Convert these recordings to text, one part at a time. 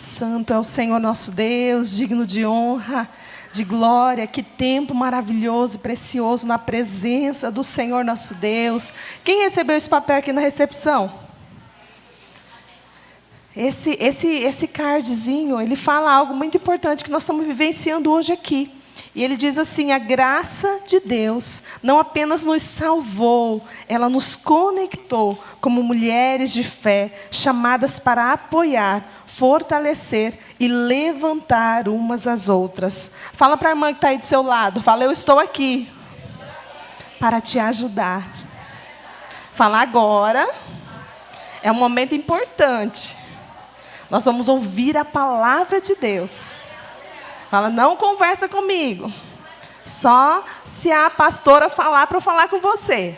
Santo é o Senhor nosso Deus, digno de honra, de glória. Que tempo maravilhoso e precioso na presença do Senhor nosso Deus. Quem recebeu esse papel aqui na recepção? Esse cardzinho, ele fala algo muito importante que nós estamos vivenciando hoje aqui. E ele diz assim: a graça de Deus não apenas nos salvou, ela nos conectou como mulheres de fé, chamadas para apoiar, fortalecer e levantar umas às outras. Fala para a irmã que está aí do seu lado, fala: eu estou aqui para te ajudar. Fala agora, é um momento importante. Nós vamos ouvir a palavra de Deus. Fala: não conversa comigo. Só se a pastora falar para eu falar com você.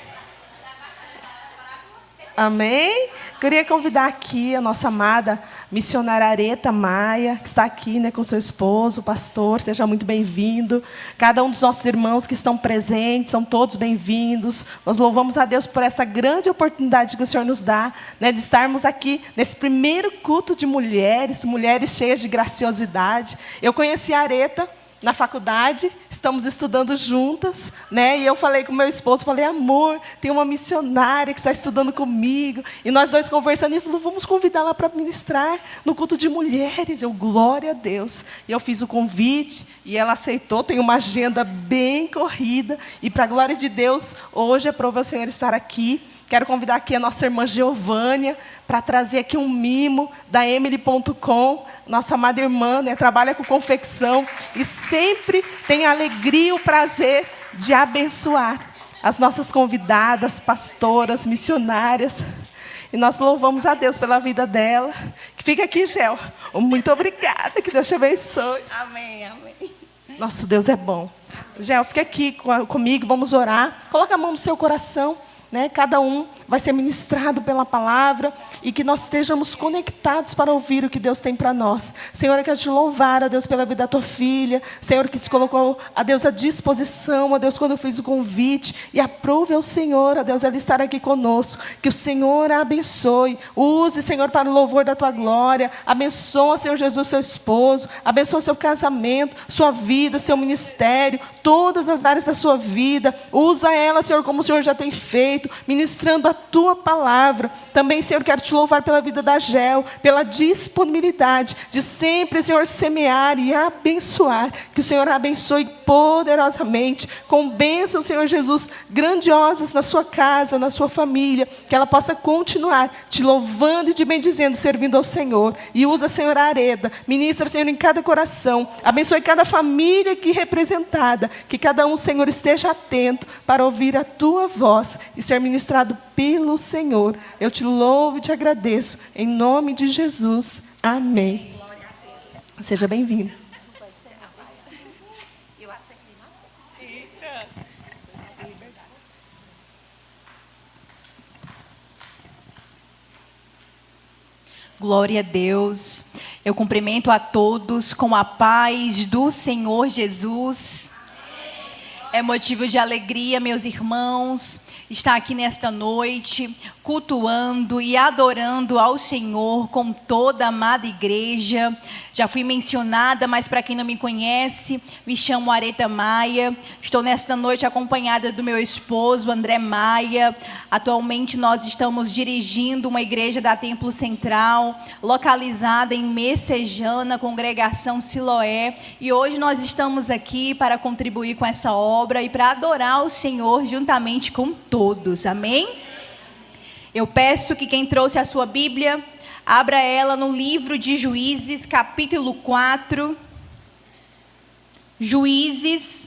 Amém? Queria convidar aqui a nossa amada missionária Areta Maia, que está aqui, né, com seu esposo, o pastor. Seja muito bem-vindo. Cada um dos nossos irmãos que estão presentes, são todos bem-vindos. Nós louvamos a Deus por essa grande oportunidade que o Senhor nos dá, né, de estarmos aqui nesse primeiro culto de mulheres, mulheres cheias de graciosidade. Eu conheci a Areta na faculdade, estamos estudando juntas, né? E eu falei com meu esposo, falei: amor, tem uma missionária que está estudando comigo. E nós dois conversando, e ele falou: vamos convidá-la para ministrar no culto de mulheres. Eu, glória a Deus. E eu fiz o convite, e ela aceitou. Tem uma agenda bem corrida. E para a glória de Deus, hoje aprove o Senhor estar aqui. Quero convidar aqui a nossa irmã Giovânia para trazer aqui um mimo da Emily.com. Nossa amada irmã, né, trabalha com confecção e sempre tem a alegria e o prazer de abençoar as nossas convidadas, pastoras, missionárias. E nós louvamos a Deus pela vida dela. Que fica aqui, Gel. Muito obrigada, que Deus te abençoe. Amém, amém. Nosso Deus é bom. Gel, fica aqui comigo, vamos orar. Coloca a mão no seu coração. Né? Cada um vai ser ministrado pela palavra e que nós estejamos conectados para ouvir o que Deus tem para nós. Senhor, eu quero te louvar, a Deus, pela vida da tua filha. Senhor, que se colocou, a Deus, à disposição, a Deus, quando eu fiz o convite. E aprove ao Senhor, a Deus, ela estar aqui conosco. Que o Senhor a abençoe. Use, Senhor, para o louvor da tua glória. Abençoa, Senhor Jesus, seu esposo. Abençoa seu casamento, sua vida, seu ministério, todas as áreas da sua vida. Usa ela, Senhor, como o Senhor já tem feito, ministrando a tua palavra. Também, Senhor, quero te louvar pela vida da Gel, pela disponibilidade de sempre, Senhor, semear e abençoar. Que o Senhor a abençoe poderosamente, com bênçãos, Senhor Jesus, grandiosas na sua casa, na sua família. Que ela possa continuar te louvando e te bendizendo, servindo ao Senhor. E usa, Senhor, a Areta. Ministra, Senhor, em cada coração. Abençoe cada família aqui representada. Que cada um, Senhor, esteja atento para ouvir a tua voz e ser ministrado pelo Senhor. Eu te louvo e te agradeço. Em nome de Jesus. Amém. Seja bem-vindo. Glória a Deus. Eu cumprimento a todos com a paz do Senhor Jesus. É motivo de alegria, meus irmãos, estar aqui nesta noite, cultuando e adorando ao Senhor com toda a amada igreja. Já fui mencionada, mas para quem não me conhece, me chamo Areta Maia. Estou nesta noite acompanhada do meu esposo, André Maia. Atualmente nós estamos dirigindo uma igreja da Templo Central, localizada em Messejana, congregação Siloé. E hoje nós estamos aqui para contribuir com essa obra e para adorar o Senhor juntamente com todos. Amém? Eu peço que quem trouxe a sua Bíblia, abra ela no livro de Juízes, capítulo 4. Juízes,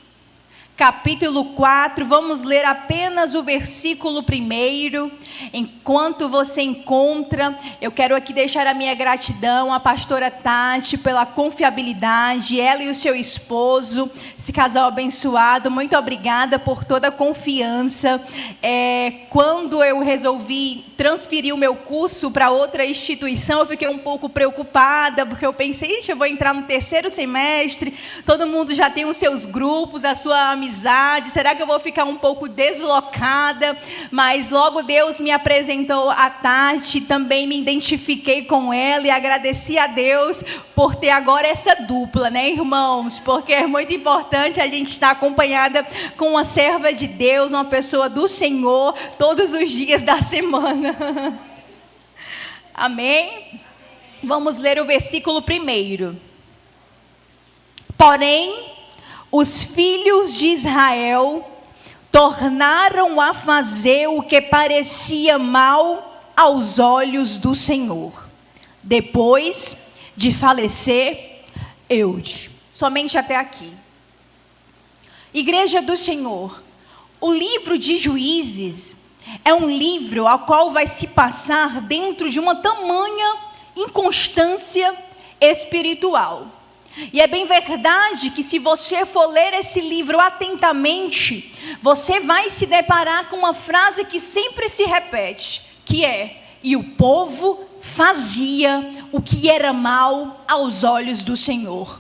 capítulo 4. Vamos ler apenas o versículo 1. Enquanto você encontra, eu quero aqui deixar a minha gratidão à pastora Tati pela confiabilidade, ela e o seu esposo, esse casal abençoado. Muito obrigada por toda a confiança. Quando eu resolvi transferir o meu curso para outra instituição, eu fiquei um pouco preocupada, porque eu pensei: eu vou entrar no 3º semestre, todo mundo já tem os seus grupos, a sua amizade amizade? Será que eu vou ficar um pouco deslocada? Mas logo Deus me apresentou a Tati, também me identifiquei com ela e agradeci a Deus por ter agora essa dupla, né, irmãos? Porque é muito importante a gente estar acompanhada com uma serva de Deus, uma pessoa do Senhor, todos os dias da semana. Amém? Vamos ler o versículo 1. Porém, os filhos de Israel tornaram a fazer o que parecia mal aos olhos do Senhor, depois de falecer Eude. Somente até aqui. Igreja do Senhor, o livro de Juízes é um livro ao qual vai se passar dentro de uma tamanha inconstância espiritual. E é bem verdade que se você for ler esse livro atentamente, você vai se deparar com uma frase que sempre se repete, que é: e o povo fazia o que era mal aos olhos do Senhor.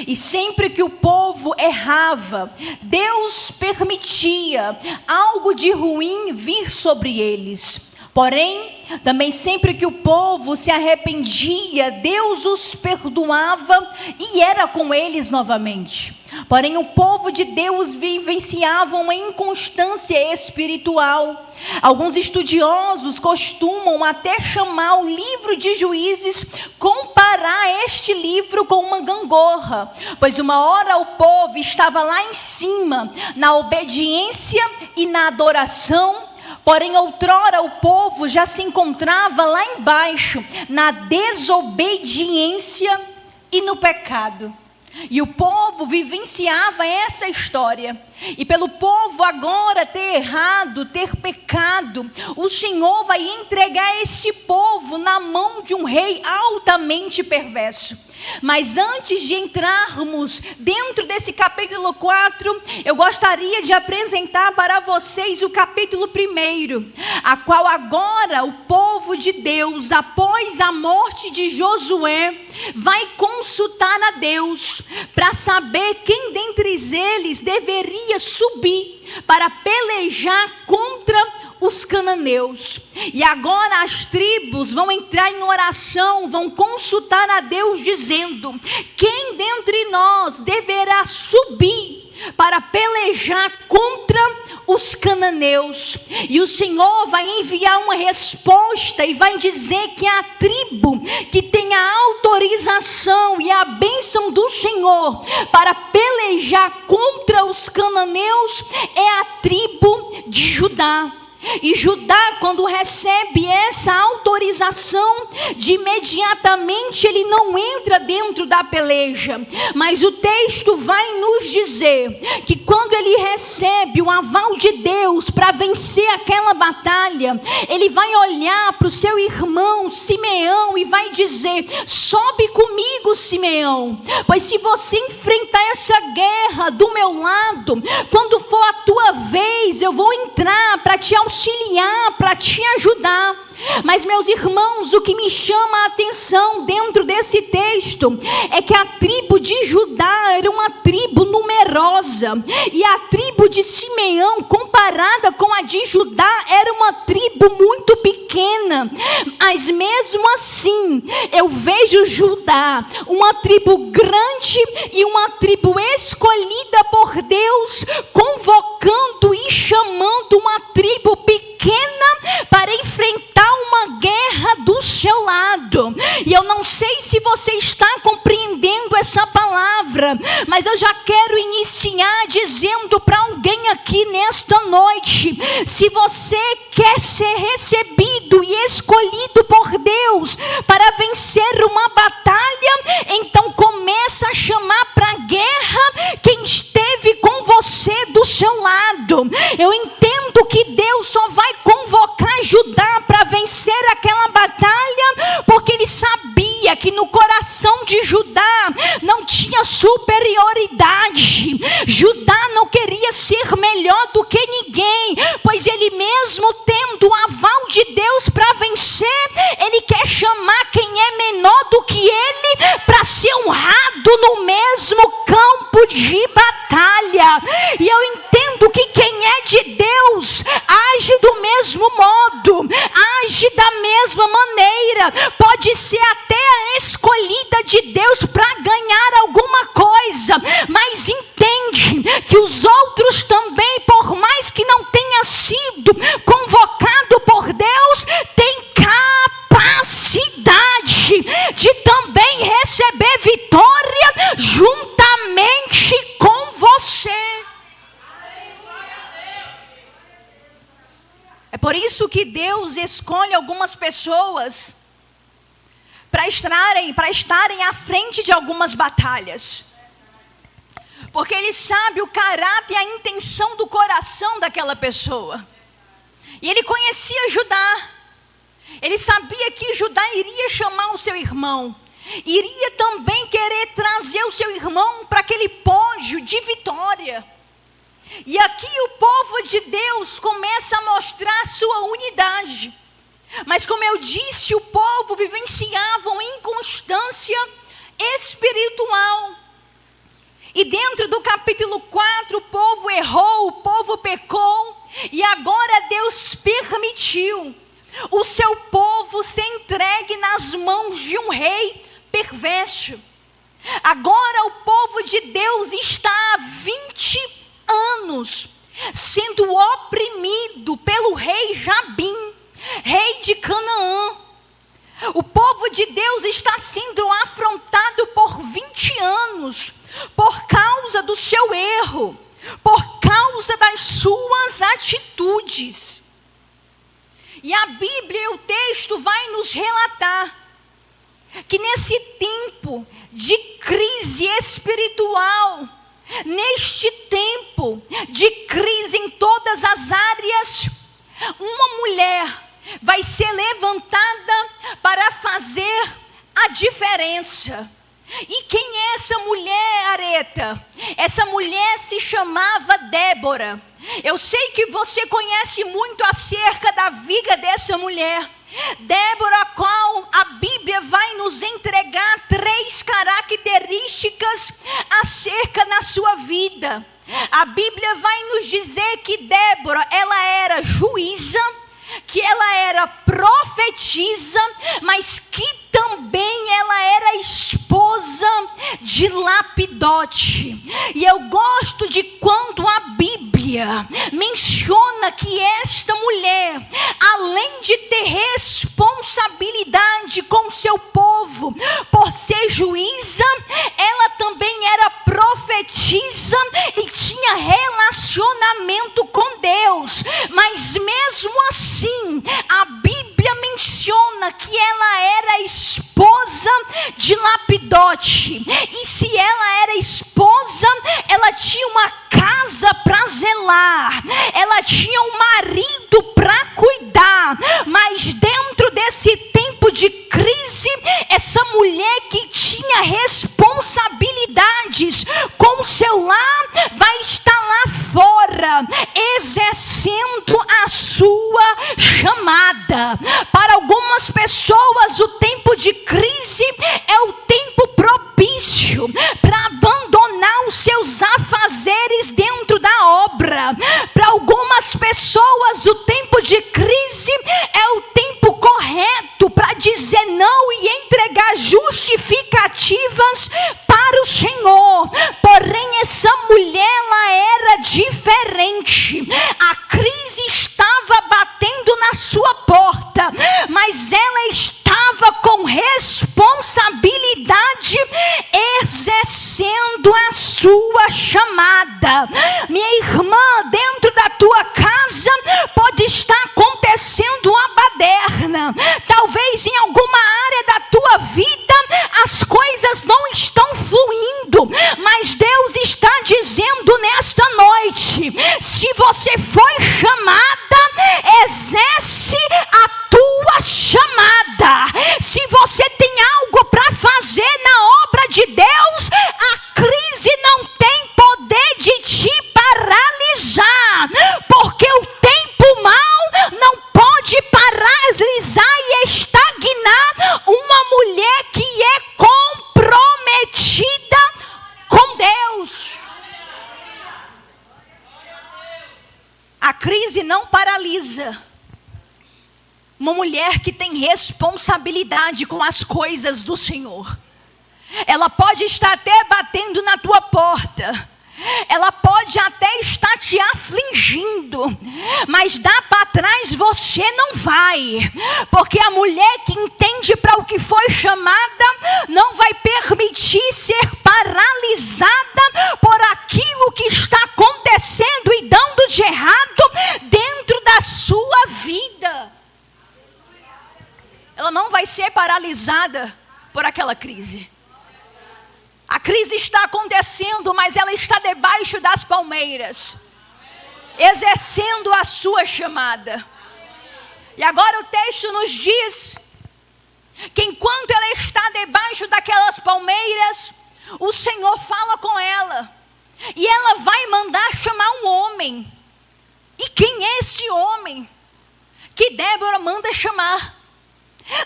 E sempre que o povo errava, Deus permitia algo de ruim vir sobre eles. Porém, também sempre que o povo se arrependia, Deus os perdoava e era com eles novamente. Porém, o povo de Deus vivenciava uma inconstância espiritual. Alguns estudiosos costumam até chamar o livro de Juízes, comparar este livro com uma gangorra, pois uma hora o povo estava lá em cima, na obediência e na adoração. Porém, outrora o povo já se encontrava lá embaixo, na desobediência e no pecado. E o povo vivenciava essa história. E pelo povo agora ter errado, ter pecado, o Senhor vai entregar esse povo na mão de um rei altamente perverso. Mas antes de entrarmos dentro desse capítulo 4, eu gostaria de apresentar para vocês o capítulo 1, a qual agora o povo de Deus, após a morte de Josué, vai consultar a Deus para saber quem dentre eles deveria subir para pelejar contra os cananeus. E agora as tribos vão entrar em oração, vão consultar a Deus dizendo: quem dentre nós deverá subir para pelejar contra os cananeus? E o Senhor vai enviar uma resposta e vai dizer que a tribo que tem a autorização e a bênção do Senhor para pelejar contra os cananeus é a tribo de Judá. E Judá, quando recebe essa autorização, de imediatamente ele não entra dentro da peleja. Mas o texto vai nos dizer que quando ele recebe o aval de Deus para vencer aquela batalha, ele vai olhar para o seu irmão Simeão e vai dizer: sobe comigo, Simeão, pois se você enfrentar essa guerra do meu lado, quando for a tua vez, eu vou entrar para te auxiliar, para te ajudar. Mas, meus irmãos, o que me chama a atenção dentro desse texto é que a tribo de Judá era uma tribo numerosa, e a tribo de Simeão, comparada com a de Judá, era uma tribo muito pequena. Mas mesmo assim, eu vejo Judá, uma tribo grande e uma tribo escolhida por Deus, convocando e chamando uma tribo pequena para enfrentar uma guerra do seu lado. E eu não sei se você está compreendendo essa palavra, mas eu já quero iniciar dizendo para alguém aqui nesta noite: se você quer ser recebido e escolhido por Deus para vencer uma batalha, então começa a chamar para a guerra quem esteve com você do seu lado. Eu entendo que Deus só vai convocar Judá para vencer aquela batalha, porque ele sabia que no coração de Judá não tinha superioridade. Judá não queria ser melhor do que ninguém, pois ele mesmo tendo o aval de Deus para vencer, ele quer chamar quem é menor do que ele para ser honrado no mesmo campo de batalha. E eu entendo modo, age da mesma maneira. Pode ser até a escolhida de Deus para ganhar alguma coisa, mas entende que os outros também, por mais que não tenha sido convocado por Deus, têm capacidade de também receber vitória juntamente com você. É por isso que Deus escolhe algumas pessoas para estarem à frente de algumas batalhas. Porque Ele sabe o caráter e a intenção do coração daquela pessoa. E Ele conhecia Judá. Ele sabia que Judá iria chamar o seu irmão. Iria também querer trazer o seu irmão para aquele pódio de vitória. E aqui o povo de Deus começa a mostrar sua unidade. Mas como eu disse, o povo vivenciava uma inconstância espiritual. E dentro do capítulo 4, o povo errou, o povo pecou. E agora Deus permitiu o seu povo ser entregue nas mãos de um rei perverso. Agora o povo de Deus está há 20 anos sendo oprimido pelo rei Jabim, rei de Canaã. O povo de Deus está sendo afrontado por 20 anos por causa do seu erro, por causa das suas atitudes. E a Bíblia, o texto vai nos relatar que nesse tempo de crise espiritual, neste tempo de crise em todas as áreas, uma mulher vai ser levantada para fazer a diferença. E quem é essa mulher, Areta? Essa mulher se chamava Débora. Eu sei que você conhece muito acerca da vida dessa mulher. Débora, a qual a Bíblia vai nos entregar 3 características acerca da sua vida. A Bíblia vai nos dizer que Débora, ela era juíza, que ela era profetisa, mas que também ela era esposa de Lapidote. E eu gosto de quando a Bíblia menciona que esta mulher, além de ter responsabilidade com seu povo, por ser juíza, ela também era profetisa e tinha relacionamento com Deus. Mas mesmo assim, a Bíblia menciona que ela era esposa de Lapidote. E se ela era esposa, ela tinha uma casa para zelar, ela tinha um marido para cuidar. Mas dentro desse tempo de crise, essa mulher que tinha responsabilidades com o seu lar, vai estar lá fora, exercendo a sua chamada. Para algumas pessoas, o tempo de crise é o tempo propício para abandonar os seus afazeres dentro da obra. Para algumas pessoas, o tempo de crise é o tempo correto para dizer não e entregar justificativas para o Senhor. Porém, essa mulher, ela era diferente. A crise estava batendo na sua porta, mas ela estava com responsabilidade, exercendo a sua chamada. Minha irmã, dentro da tua casa pode estar acontecendo uma baderna. Talvez em alguma área da tua vida as coisas não estão fluindo, mas Deus está dizendo nesta noite: se você for uma mulher que tem responsabilidade com as coisas do Senhor. Ela pode estar até batendo na tua porta. Ela pode até estar te afligindo, mas dar para trás você não vai, porque a mulher que entende para o que foi chamada não vai permitir ser paralisada por aquilo que está acontecendo e dando de errado dentro da sua vida. Ela não vai ser paralisada por aquela crise. A crise está acontecendo, mas ela está debaixo das palmeiras, exercendo a sua chamada. E agora o texto nos diz que enquanto ela está debaixo daquelas palmeiras, o Senhor fala com ela. E ela vai mandar chamar um homem. E quem é esse homem que Débora manda chamar?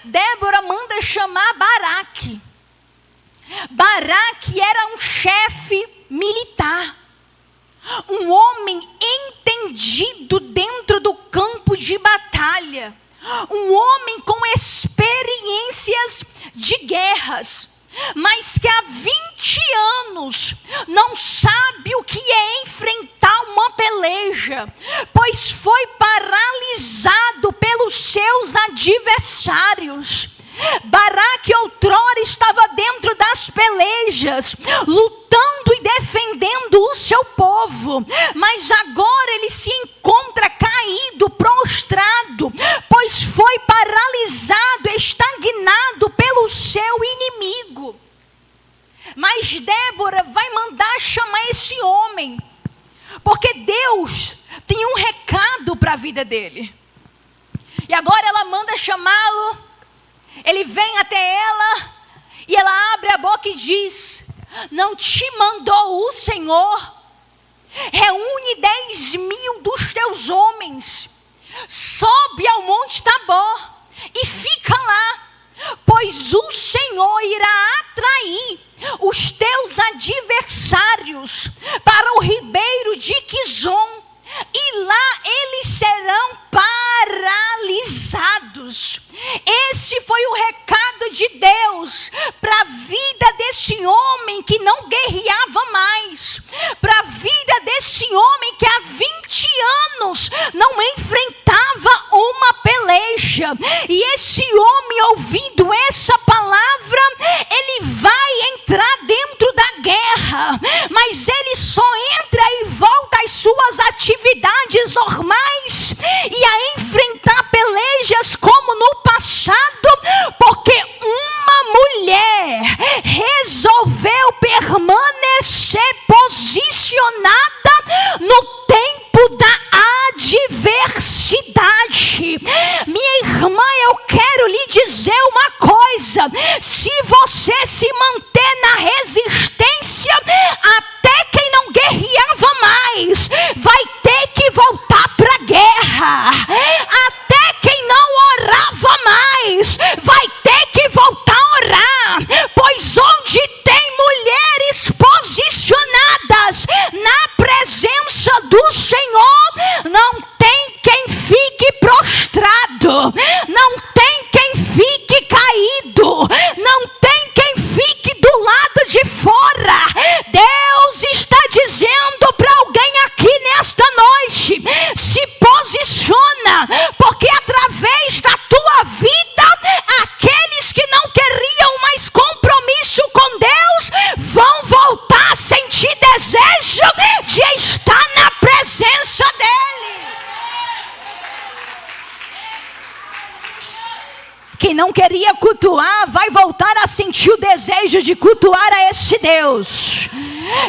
Débora manda chamar Baraque. Baraque era um chefe militar, um homem entendido dentro do campo de batalha, um homem com experiências de guerras, mas que há 20 anos não sabe o que é enfrentar uma peleja, pois foi paralisado pelos seus adversários. Baraque outrora estava dentro das pelejas, lutando e defendendo o seu povo, mas agora ele se encontra caído, prostrado, pois foi paralisado, estagnado pelo seu inimigo. Mas Débora vai mandar chamar esse homem, porque Deus tem um recado para a vida dele. E agora ela manda chamá-lo. Ele vem até ela e ela abre a boca e diz: não te mandou o Senhor? Reúne 10.000 dos teus homens, sobe ao monte Tabor e fica lá, pois o Senhor irá atrair os teus adversários para o ribeiro de Quizon, e lá eles serão paralisados. Esse foi o recado de Deus para a vida desse homem que não guerreava mais, para a vida desse homem que há 20 anos não enfrentava uma peleja. E esse homem, ouvindo essa palavra, ele vai entrar dentro da guerra, mas ele só entra e volta às suas atividades normais e a enfrentar pelejas como no passado, porque uma mulher resolveu permanecer posicionada no tempo da adversidade. Minha irmã, eu quero lhe dizer uma coisa: se você se manter na resistência, até quem não guerreava mais vai ter que voltar para a guerra. Até quem não orava mais vai ter que voltar a orar, pois onde tem mulheres posicionadas na presença do Senhor, não tem quem fique prostrado, não tem quem fique caído, não tem quem fique do lado de fora. Deus está dizendo para alguém aqui nesta noite: se posiciona, porque através da tua vida, aqueles que não queriam mais compromisso com Deus vão voltar a sentir desejo de estar na presença dEle. Quem não queria cultuar vai voltar a sentir o desejo de cultuar a esse Deus.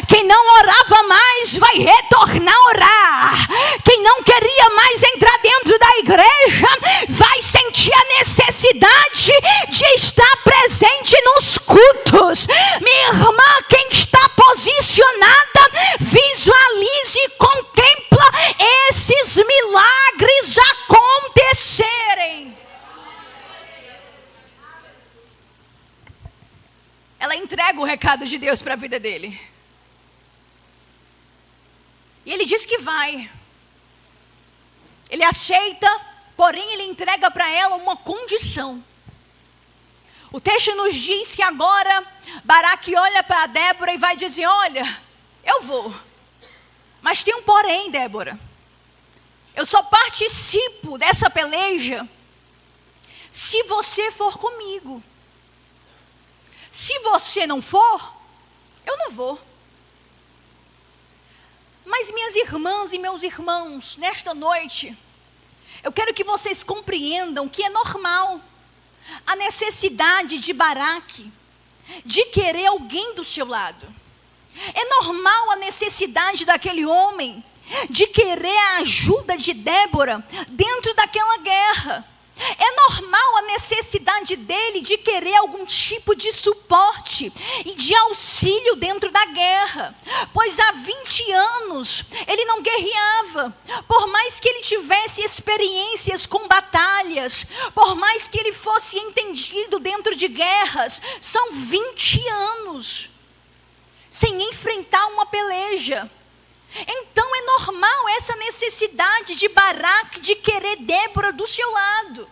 Quem não orava mais vai retornar a orar. Quem não queria mais entrar dentro da igreja vai sentir a necessidade de estar presente nos cultos. Minha irmã, quem está posicionada, visualize e contempla esses milagres acontecerem. Ela entrega o recado de Deus para a vida dele. E ele diz que vai. Ele aceita Porém, ele entrega para ela uma condição. O texto nos diz que agora Baraque olha para Débora e vai dizer: olha, eu vou. Mas tem um porém, Débora. Eu só participo dessa peleja se você for comigo. Se você não for, eu não vou. Mas minhas irmãs e meus irmãos, nesta noite, eu quero que vocês compreendam que é normal a necessidade de Baraque de querer alguém do seu lado. É normal a necessidade daquele homem de querer a ajuda de Débora dentro daquela guerra. É normal a necessidade dele de querer algum tipo de suporte e de auxílio dentro da guerra. Pois há 20 anos ele não guerreava. Por mais que ele tivesse experiências com batalhas, por mais que ele fosse entendido dentro de guerras, são 20 anos sem enfrentar uma peleja. Então é normal essa necessidade de Baraque de querer Débora do seu lado.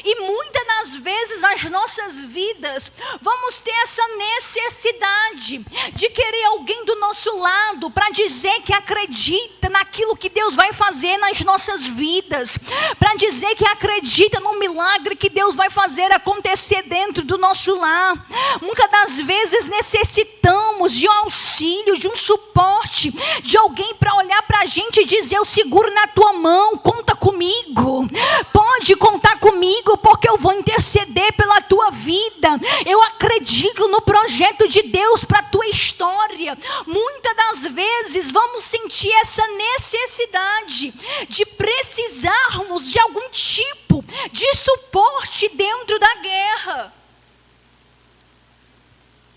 E muitas das vezes nas nossas vidas vamos ter essa necessidade de querer alguém do nosso lado para dizer que acredita naquilo que Deus vai fazer nas nossas vidas, para dizer que acredita no milagre que Deus vai fazer acontecer dentro do nosso lar. Muitas das vezes necessitamos de um auxílio, de um suporte, de alguém para olhar para a gente e dizer: eu seguro na tua mão, conta comigo, pode contar comigo, porque eu vou interceder pela tua vida. Eu acredito no projeto de Deus para a tua história. Muitas das vezes vamos sentir essa necessidade de precisarmos de algum tipo de suporte dentro da guerra.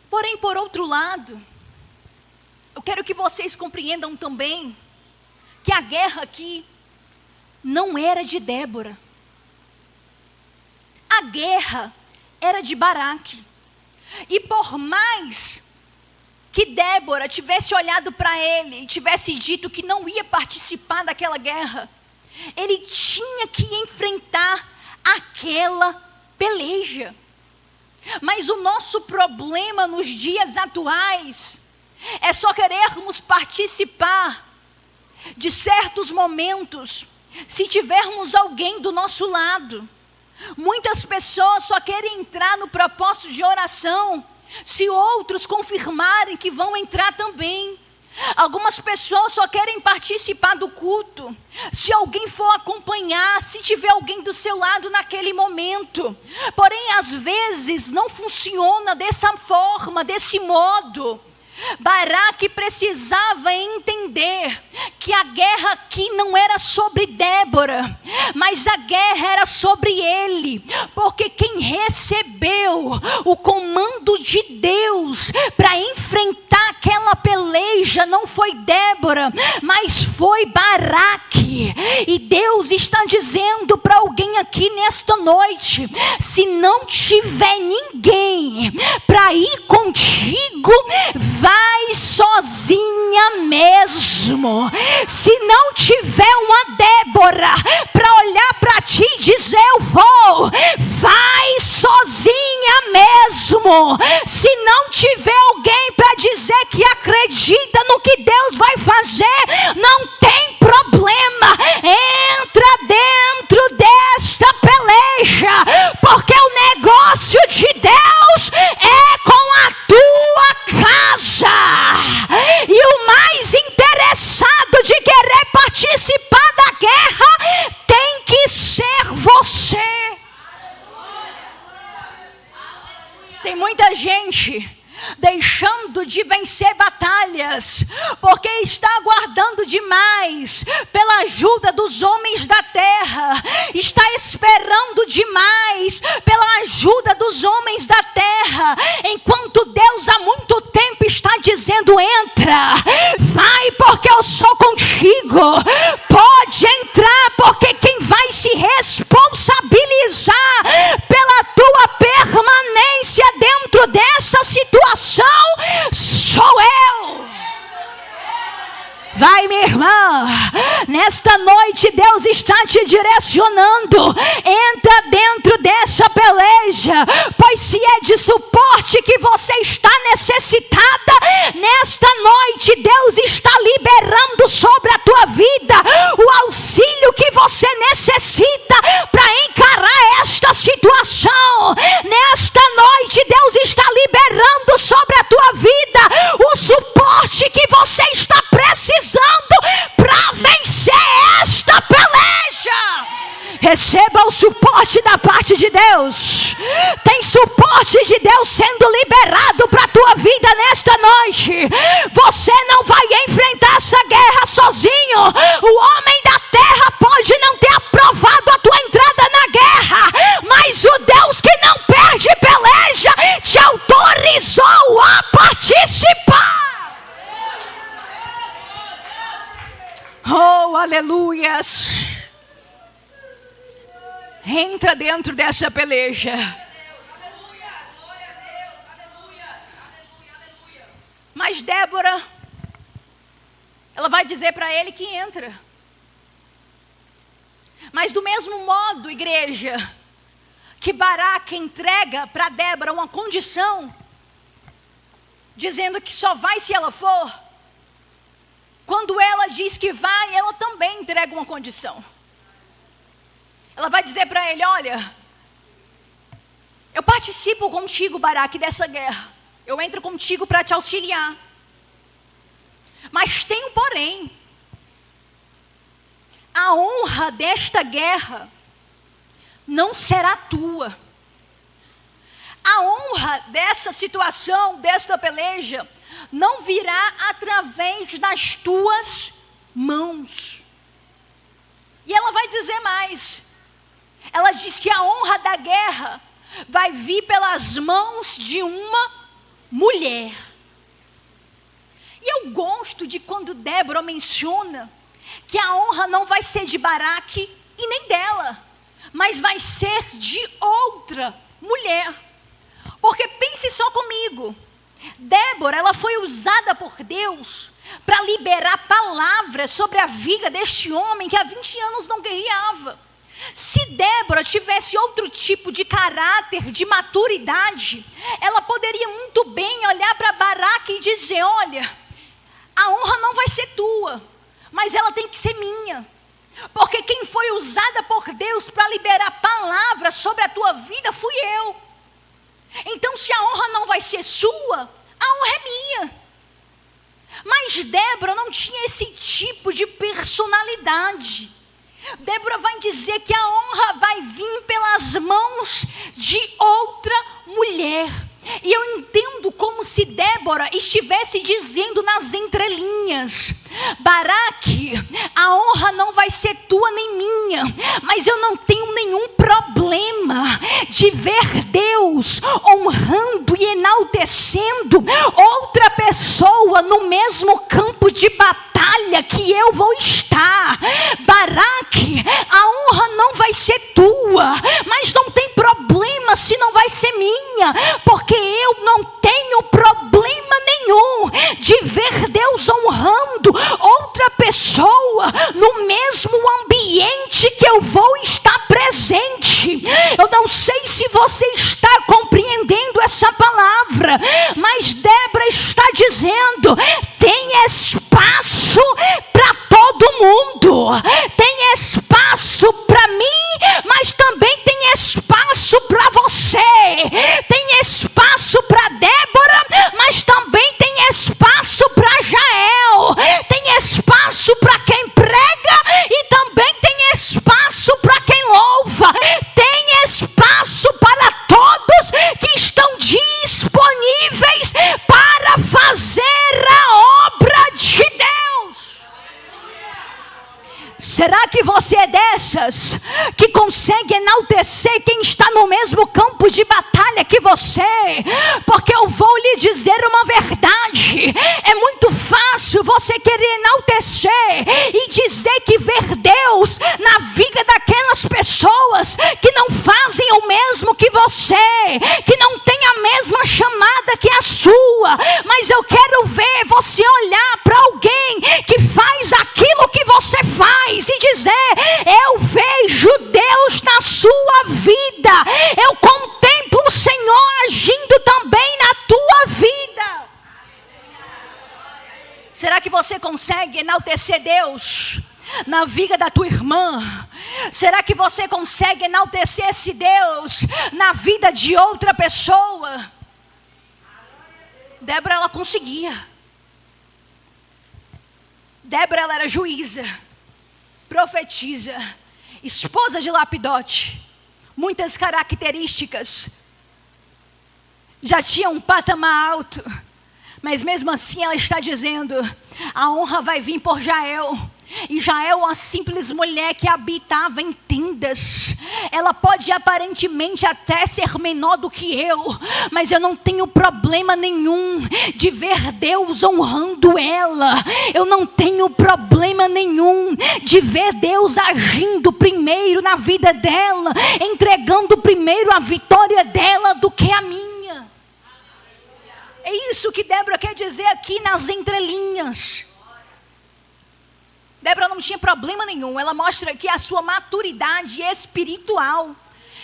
Porém, por outro lado, eu quero que vocês compreendam também que a guerra aqui não era de Débora. A guerra era de Baraque. E por mais que Débora tivesse olhado para ele e tivesse dito que não ia participar daquela guerra, ele tinha que enfrentar aquela peleja. Mas o nosso problema nos dias atuais é só querermos participar de certos momentos se tivermos alguém do nosso lado. Muitas pessoas só querem entrar no propósito de oração se outros confirmarem que vão entrar também. Algumas pessoas só querem participar do culto se alguém for acompanhar, se tiver alguém do seu lado naquele momento. Porém, às vezes não funciona dessa forma, desse modo. Baraque precisava entender que a guerra aqui não era sobre Débora, mas a guerra era sobre ele, porque quem recebeu o comando de Deus para enfrentar aquela peleja não foi Débora, mas foi Baraque. E Deus está dizendo para alguém aqui nesta noite: se não tiver ninguém para ir contigo, vai sozinha mesmo. Se não tiver uma Débora para olhar para ti e dizer eu vou, vai sozinha mesmo. Se não tiver alguém para dizer que acredita no que Deus vai fazer, não tem problema, entra dentro desta peleja, porque o negócio de Deus é com a tua casa. E o mais interessado de querer participar da guerra tem que ser você. Tem muita gente deixando de vencer batalhas, porque está aguardando demais pela ajuda dos homens da terra, está esperando demais pela ajuda dos homens da terra, enquanto Deus há muito tempo está dizendo: entra, vai, porque eu sou contigo, pode entrar, porque quem vai se responsabilizar pela tua permanência dentro dessa situação sou eu. Vai, minha irmã, nesta noite Deus está te direcionando dentro dessa peleja, pois se é de suporte que você está necessitada, nesta noite Deus está liberando sobre a tua vida o auxílio que você necessita para encarar esta situação. Nesta noite Deus está liberando sobre a tua vida o suporte que você está precisando para vencer esta peleja. Receba o suporte da parte de Deus. Tem suporte de Deus sendo liberado para a tua vida nesta noite. Você não vai enfrentar essa guerra sozinho. O homem da terra pode não ter aprovado a tua entrada na guerra, mas o Deus que não perde peleja te autorizou a participar. Oh, aleluias. Entra dentro dessa peleja. Mas Débora, ela vai dizer para ele que entra. Mas do mesmo modo, igreja, que Baraque entrega para Débora uma condição, dizendo que só vai se ela for, quando ela diz que vai, ela também entrega uma condição. Ela vai dizer para ele: olha, eu participo contigo, Baraque, dessa guerra. Eu entro contigo para te auxiliar. Mas tem um porém. A honra desta guerra não será tua. A honra dessa situação, desta peleja, não virá através das tuas mãos. E ela vai dizer mais. Ela diz que a honra da guerra vai vir pelas mãos de uma mulher. E eu gosto de quando Débora menciona que a honra não vai ser de Baraque e nem dela, mas vai ser de outra mulher. Porque pense só comigo, Débora, ela foi usada por Deus para liberar palavras sobre a vida deste homem que há 20 anos não guerreava. Se Débora tivesse outro tipo de caráter, de maturidade, ela poderia muito bem olhar para Baraque e dizer: olha, a honra não vai ser tua, mas ela tem que ser minha. Porque quem foi usada por Deus para liberar palavras sobre a tua vida fui eu. Então se a honra não vai ser sua, a honra é minha. Mas Débora não tinha esse tipo de personalidade. Débora vai dizer que a honra vai vir pelas mãos de outra mulher. E eu entendo como se Débora estivesse dizendo nas entrelinhas: Baraque, a honra não vai ser tua nem minha, mas eu não tenho nenhum problema de ver Deus honrando e enaltecendo outra pessoa no mesmo campo de batalha que eu vou estar. Baraque, a honra não vai ser tua, mas não tem problema se não vai ser minha, porque eu não tenho problema nenhum de ver Deus honrando outra pessoa no mesmo ambiente que eu vou estar presente. Eu não sei se você está compreendendo essa palavra, mas Débora está dizendo: tem espaço para todo mundo, tem espaço para mim, mas também tem espaço para você, tem espaço para Débora, mas também tem espaço para Jael, tem espaço para quem prega e também tem espaço para quem louva, tem espaço para todos que estão disponíveis para fazer a obra de Deus. Será que você é dessas que consegue enaltecer quem está no mesmo campo de batalha que você? Porque eu vou lhe dizer uma verdade: é muito fácil você querer enaltecer e dizer que ver Deus na vida daquelas pessoas que não fazem o mesmo que você, que não têm a mesma chamada que a sua. Mas eu quero ver você olhar para alguém que faz aquilo que você faz e dizer: eu vejo Deus na sua vida. consegue enaltecer Deus na vida da tua irmã? Será que você consegue enaltecer esse Deus na vida de outra pessoa? Débora, ela conseguia. Débora, ela era juíza, profetisa, esposa de Lapidote. Muitas características. Já tinha um patamar alto. Mas mesmo assim ela está dizendo: a honra vai vir por Jael. E Jael, uma simples mulher que habitava em tendas. Ela pode aparentemente até ser menor do que eu, mas eu não tenho problema nenhum de ver Deus honrando ela. Eu não tenho problema nenhum de ver Deus agindo primeiro na vida dela, entregando primeiro a vitória dela do que a minha. É isso que Débora quer dizer aqui nas entrelinhas. Débora não tinha problema nenhum. Ela mostra aqui a sua maturidade espiritual.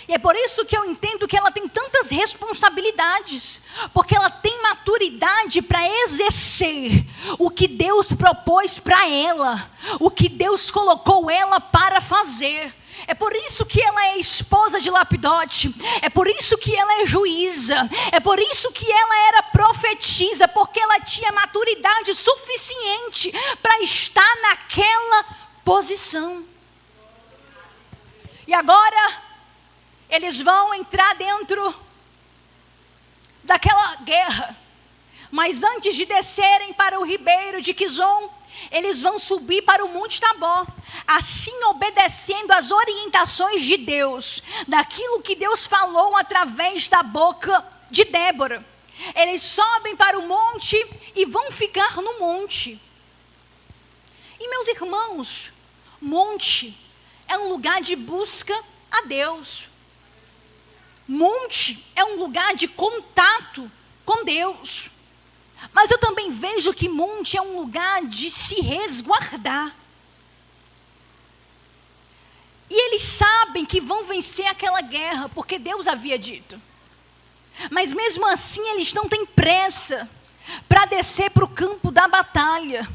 E é por isso que eu entendo que ela tem tantas responsabilidades. Porque ela tem maturidade para exercer o que Deus propôs para ela. O que Deus colocou ela para fazer. É por isso que ela é esposa de Lapidote. É por isso que ela é juíza. É por isso que ela era profetisa. Porque ela tinha maturidade suficiente para estar naquela posição. E agora eles vão entrar dentro daquela guerra. Mas antes de descerem para o ribeiro de Quizon, eles vão subir para o Monte Tabor, assim obedecendo às orientações de Deus, daquilo que Deus falou através da boca de Débora. Eles sobem para o monte e vão ficar no monte. E meus irmãos, monte é um lugar de busca a Deus. Monte é um lugar de contato com Deus. Mas eu também vejo que monte é um lugar de se resguardar. E eles sabem que vão vencer aquela guerra, porque Deus havia dito. Mas mesmo assim eles não têm pressa para descer para o campo da batalha.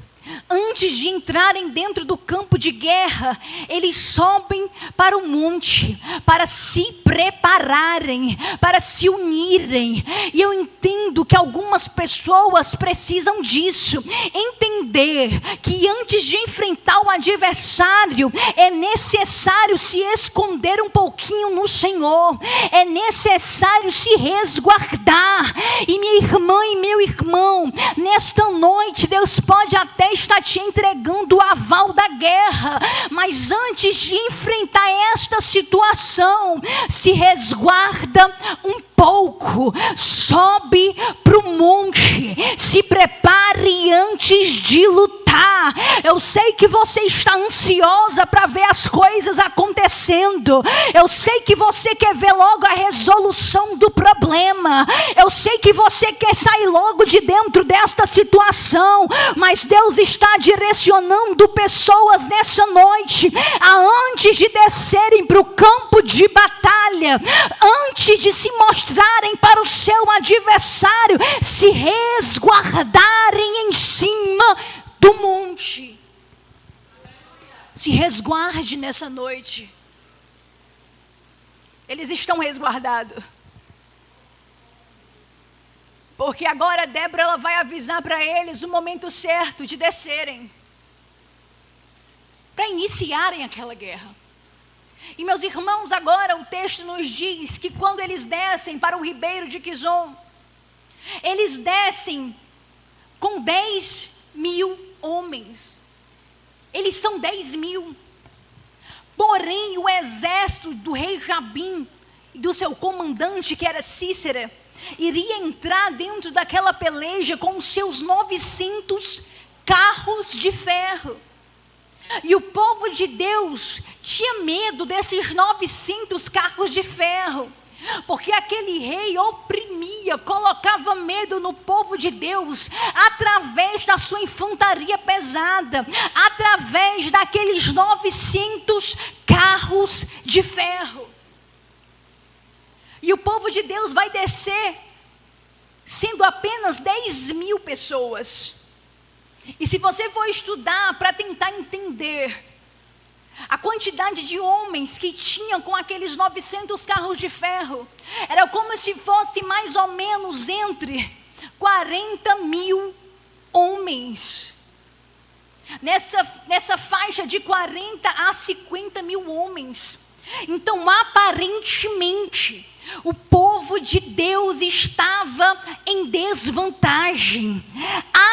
Antes de entrarem dentro do campo de guerra, eles sobem para o monte, para se prepararem, para se unirem. E eu entendo que algumas pessoas precisam disso, entender que antes de enfrentar o adversário, é necessário se esconder um pouquinho no Senhor, é necessário se resguardar. E minha irmã e meu irmão, nesta noite Deus pode até está te entregando o aval da guerra, mas antes de enfrentar esta situação, se resguarda um pouco, sobe para o monte, se prepare antes de lutar. Eu sei que você está ansiosa para ver as coisas acontecendo. Eu sei que você quer ver logo a resolução do problema. Eu sei que você quer sair logo de dentro desta situação. Mas Deus está direcionando pessoas nessa noite a antes de descerem para o campo de batalha, antes de se mostrarem para o seu adversário, se resguardarem em cima do monte. Se resguarde nessa noite. Eles estão resguardados. Porque agora Débora ela vai avisar para eles o momento certo de descerem, para iniciarem aquela guerra. E meus irmãos, agora o texto nos diz que quando eles descem para o ribeiro de Quizon, eles descem com 10.000 homens. Eles são 10.000. Porém, o exército do rei Jabim e do seu comandante, que era Cícera, iria entrar dentro daquela peleja com os seus 900 carros de ferro. E o povo de Deus tinha medo desses 900 carros de ferro, porque aquele rei oprimia, colocava medo no povo de Deus, através da sua infantaria pesada, através daqueles 900 carros de ferro. E o povo de Deus vai descer, sendo apenas 10.000 pessoas. E se você for estudar para tentar entender a quantidade de homens que tinham com aqueles 900 carros de ferro, era como se fosse mais ou menos entre 40 mil homens. Nessa faixa de 40 a 50 mil homens. Então, aparentemente, o povo de Deus estava em desvantagem.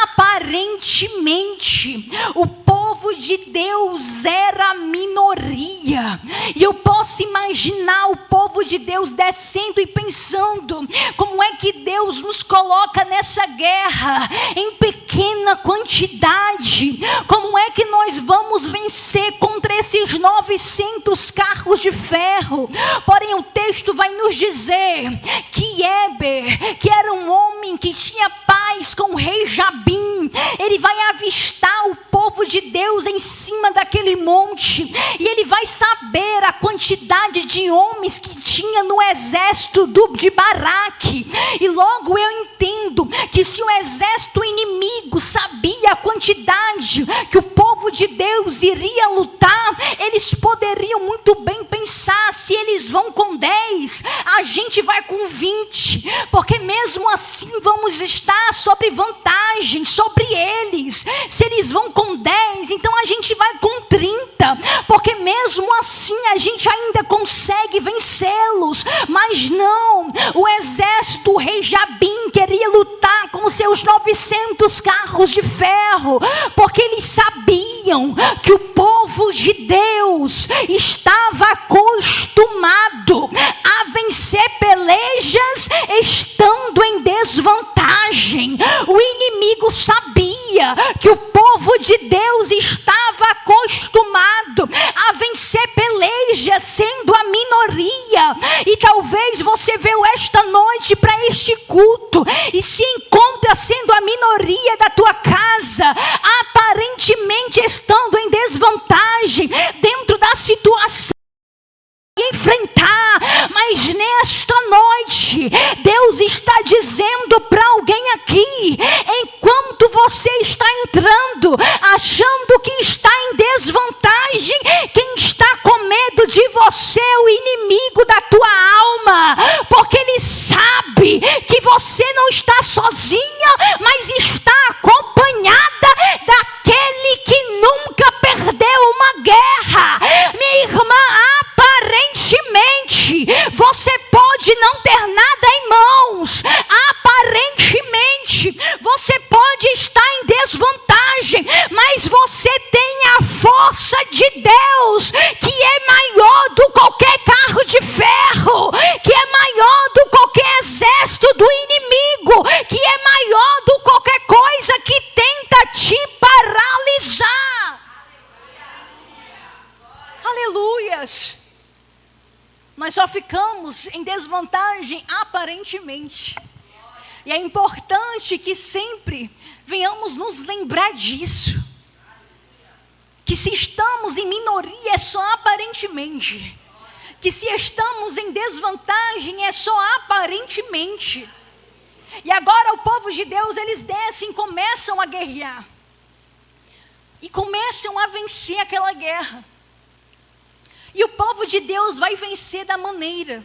Aparentemente, o povo de Deus era a minoria. E eu posso imaginar o povo de Deus descendo e pensando: como é que Deus nos coloca nessa guerra em pequena quantidade? Como é que nós vamos vencer contra esses 900 carros de ferro? Porém, o texto vai nos dizer que Éber, que era um homem que tinha paz com o rei Jabim, ele vai avistar o povo de Deus em cima daquele monte, e ele vai saber a quantidade de homens que tinha no exército de Baraque. E logo eu entendo que se o exército inimigo sabia a quantidade que o povo de Deus iria lutar, eles poderiam muito bem pensar: se eles vão com 10, a gente vai com 20, porque mesmo assim vamos estar sobre vantagem sobre eles. Se eles vão com 10, então a gente vai com 30, porque mesmo assim a gente ainda consegue vencê-los. Mas não, o exército, o rei Jabim queria lutar com seus 900 carros de ferro, porque eles sabiam que o povo de Deus estava acostumado a vencer pelejas estando em desvantagem. O inimigo sabia que o povo de Deus estava acostumado a vencer pelejas sendo a minoria. E talvez você veio esta noite para este culto e se encontra sendo a minoria da tua casa, aparentemente estando em desvantagem dentro da situação enfrentar. Mas nesta noite Deus está dizendo para alguém aqui: enquanto você está entrando achando que está em desvantagem, quem está com medo de você é o inimigo da tua alma, porque ele sabe que você não está sozinha, mas está acompanhada daquele que nunca perdeu uma guerra. Minha irmã, aparentemente você pode não ter nada em mãos, aparentemente você pode estar em desvantagem, mas você tem a força de Deus, que é maior do que qualquer carro de ferro, que é maior do que qualquer exército do inimigo, que é maior do que qualquer coisa que tenta te paralisar. Aleluias. Nós só ficamos em desvantagem aparentemente. E é importante que sempre venhamos nos lembrar disso. Que se estamos em minoria é só aparentemente. Que se estamos em desvantagem é só aparentemente. E agora o povo de Deus, eles descem, começam a guerrear. E começam a vencer aquela guerra. E o povo de Deus vai vencer da maneira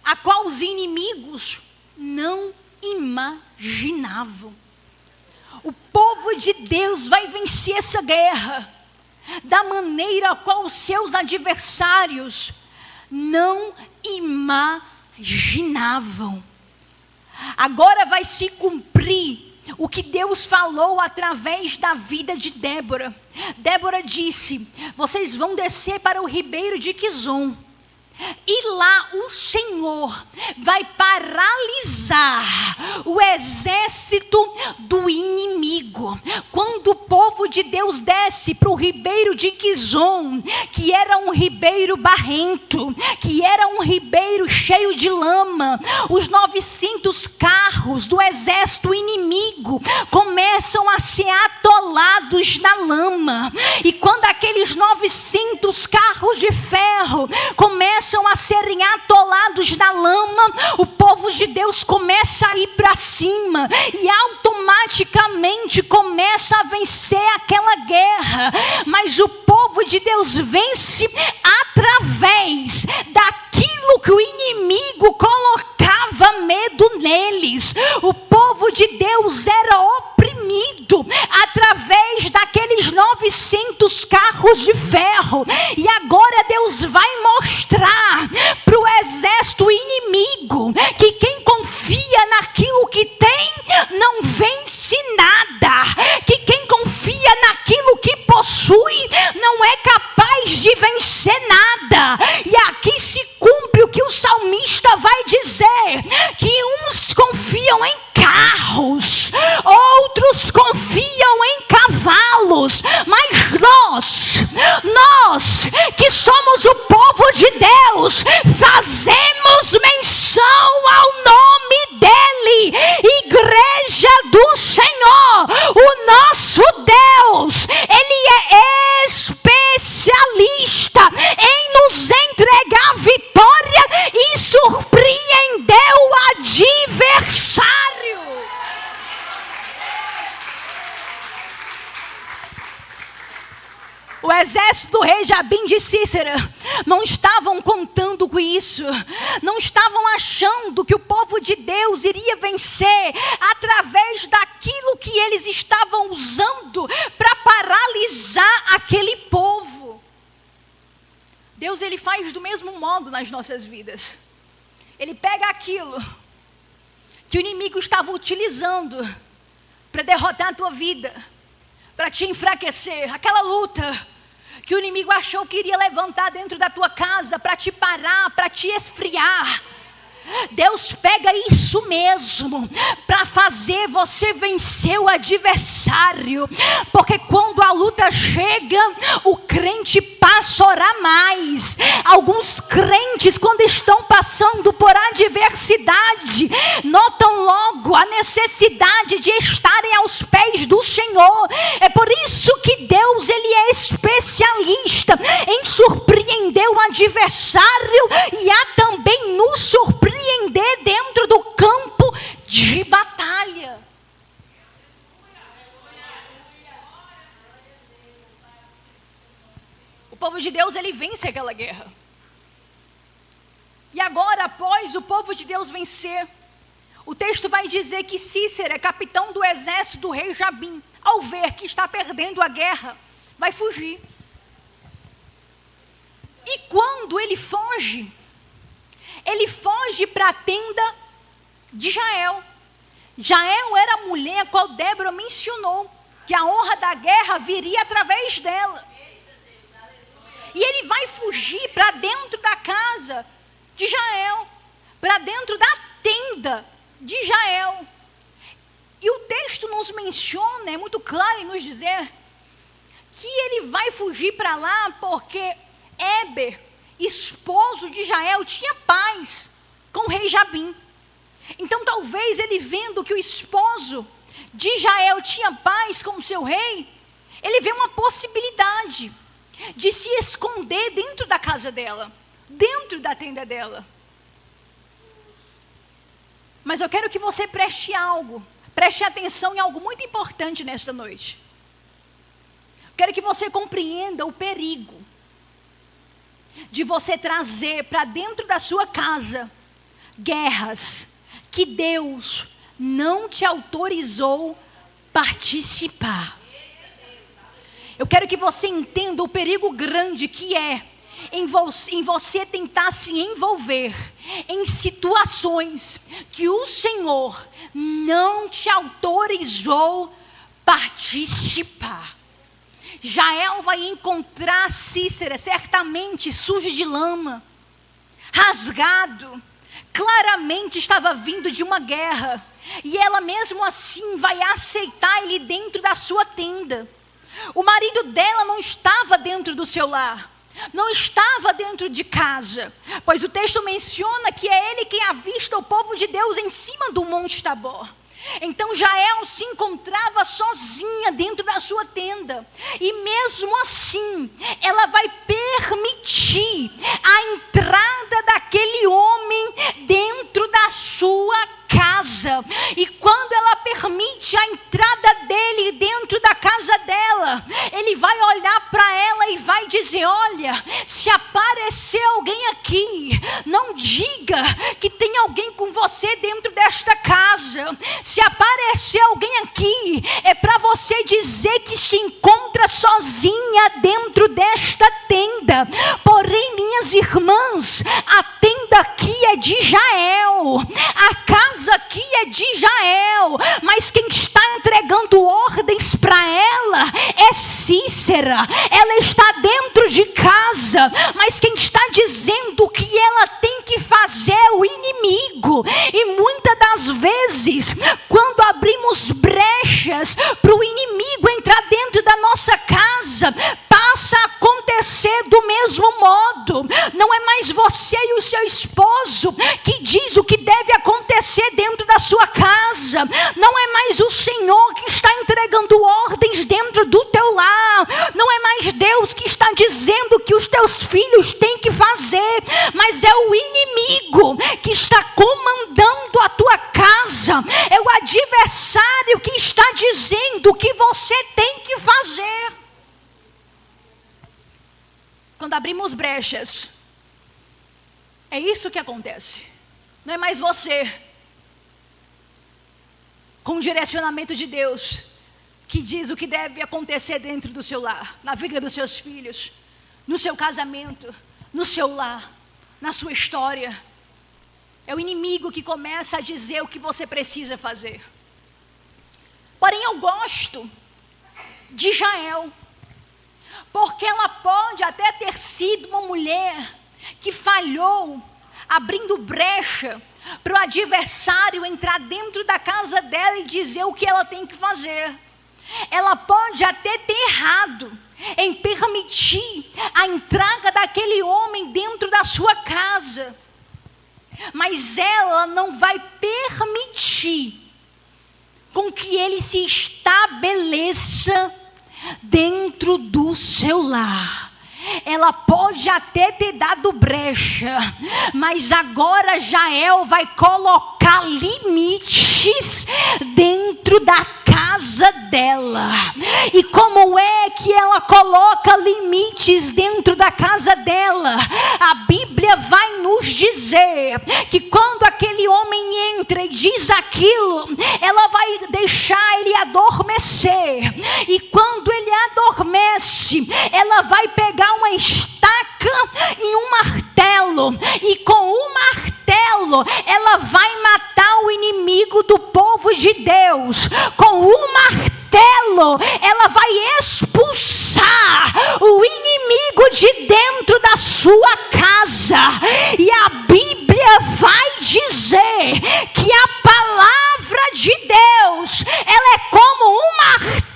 a qual os inimigos não imaginavam. O povo de Deus vai vencer essa guerra da maneira a qual os seus adversários não imaginavam. Agora vai se cumprir o que Deus falou através da vida de Débora. Débora disse: vocês vão descer para o ribeiro de Quizon, e lá o Senhor vai paralisar o exército do inimigo. Quando o povo de Deus desce para o ribeiro de Quizon, que era um ribeiro barrento, que era um ribeiro cheio de lama, os 900 carros do exército inimigo começam a ser atolados na lama. E quando aqueles 900 carros de ferro começam a serem atolados rolados na lama, o povo de Deus começa a ir para cima e automaticamente começa a vencer aquela guerra. Mas o povo de Deus vence através daquilo que o inimigo colocava medo neles. O povo de Deus era oprimido através daqueles 900 carros de ferro. E agora Deus vai mostrar para o exército inimigo que quem confia naquilo que tem não vence nada, que quem confia naquilo que possui não é capaz de vencer nada. E aqui se cumpre o que o salmista vai dizer, que uns confiam em carros, outros confiam em cavalos, mas nós que somos o povo de Deus, fazemos menção ao nome dele, Igreja do Senhor. O nosso Deus, ele é especialista em nos entregar vitória e surpreender o adversário. O exército do rei Jabim de Sísera não estavam contando com isso, não estavam achando que o povo de Deus iria vencer através daquilo que eles estavam usando para paralisar aquele povo. Deus, ele faz do mesmo modo nas nossas vidas. Ele pega aquilo que o inimigo estava utilizando para derrotar a tua vida, para te enfraquecer, aquela luta que o inimigo achou que iria levantar dentro da tua casa para te parar, para te esfriar. Deus pega isso mesmo para fazer você vencer o adversário, porque quando a luta chega, o crente passa a orar mais. Alguns crentes, quando estão passando por adversidade, notam logo a necessidade de estarem aos pés do Senhor. É por isso que Deus, ele é especialista em surpreender o adversário e a também nos surpreender dentro do campo de batalha. O povo de Deus, ele vence aquela guerra. E agora, após o povo de Deus vencer, o texto vai dizer que Sísera, capitão do exército do rei Jabim, ao ver que está perdendo a guerra, vai fugir. E quando ele foge para a tenda de Jael. Jael era a mulher a qual Débora mencionou, que a honra da guerra viria através dela. E ele vai fugir para dentro da casa de Jael, para dentro da tenda de Jael. E o texto nos menciona, é muito claro em nos dizer, que ele vai fugir para lá porque Éber, esposo de Jael, tinha paz com o rei Jabim. Então talvez ele, vendo que o esposo de Jael tinha paz com o seu rei, ele vê uma possibilidade de se esconder dentro da casa dela, dentro da tenda dela. Mas eu quero que você preste atenção em algo muito importante nesta noite. Quero que você compreenda o perigo de você trazer para dentro da sua casa guerras que Deus não te autorizou participar. Eu quero que você entenda o perigo grande que é em você tentar se envolver em situações que o Senhor não te autorizou participar. Jael vai encontrar Sísera certamente sujo de lama, rasgado, claramente estava vindo de uma guerra, e ela mesmo assim vai aceitar ele dentro da sua tenda. O marido dela não estava dentro do seu lar, não estava dentro de casa, pois o texto menciona que é ele quem avista o povo de Deus em cima do Monte Tabor. Então Jael se encontrava sozinha dentro da sua tenda. E mesmo assim, ela vai permitir a entrada daquele homem dentro da sua casa. E quando ela permite a entrada dele dentro da casa dela, ele vai olhar para ela e vai dizer: olha, se aparecer alguém aqui, não diga que tem alguém com você dentro desta casa. Se aparecer alguém aqui, é para você dizer que se encontra sozinha dentro desta tenda. Porém, minhas irmãs, a tenda aqui é de Jael, a casa aqui é de Jael, mas quem está entregando ordens para ela é Cícera. Ela está dentro de casa, mas quem está dizendo o que ela tem que fazer é o inimigo. E muitas das vezes, quando abrimos brechas para o inimigo entrar dentro da nossa casa, passa a acontecer do mesmo modo. Não é mais você e o seu esposo que diz o que deve acontecer dentro da sua casa. Não é mais o Senhor que está entregando ordens dentro do teu lar. Não é mais Deus que está dizendo que os teus filhos têm que fazer, mas é o inimigo que está comandando a tua casa. É o adversário que está dizendo o que você tem que fazer. Quando abrimos brechas, é isso que acontece. Não é mais você, com o direcionamento de Deus, que diz o que deve acontecer dentro do seu lar, na vida dos seus filhos, no seu casamento, no seu lar, na sua história. É o inimigo que começa a dizer o que você precisa fazer. Porém, eu gosto de Jael, porque ela pode até ter sido uma mulher que falhou, abrindo brecha para o adversário entrar dentro da casa dela e dizer o que ela tem que fazer. Ela pode até ter errado em permitir a entrada daquele homem dentro da sua casa, mas ela não vai permitir com que ele se estabeleça dentro do seu lar. Ela pode até ter dado brecha, mas agora Jael vai colocar limites dentro da casa dela. E como é que ela coloca limites dentro da casa dela? A Bíblia vai nos dizer que quando aquele homem entra e diz aquilo, ela vai deixar ele adormecer. E quando ele adormece, ela vai pegar uma estaca e um martelo, e com o martelo ela vai matar o inimigo do povo de Deus. Com o martelo ela vai expulsar o inimigo de dentro da sua casa. E a Bíblia vai dizer que a palavra de Deus, ela é como um martelo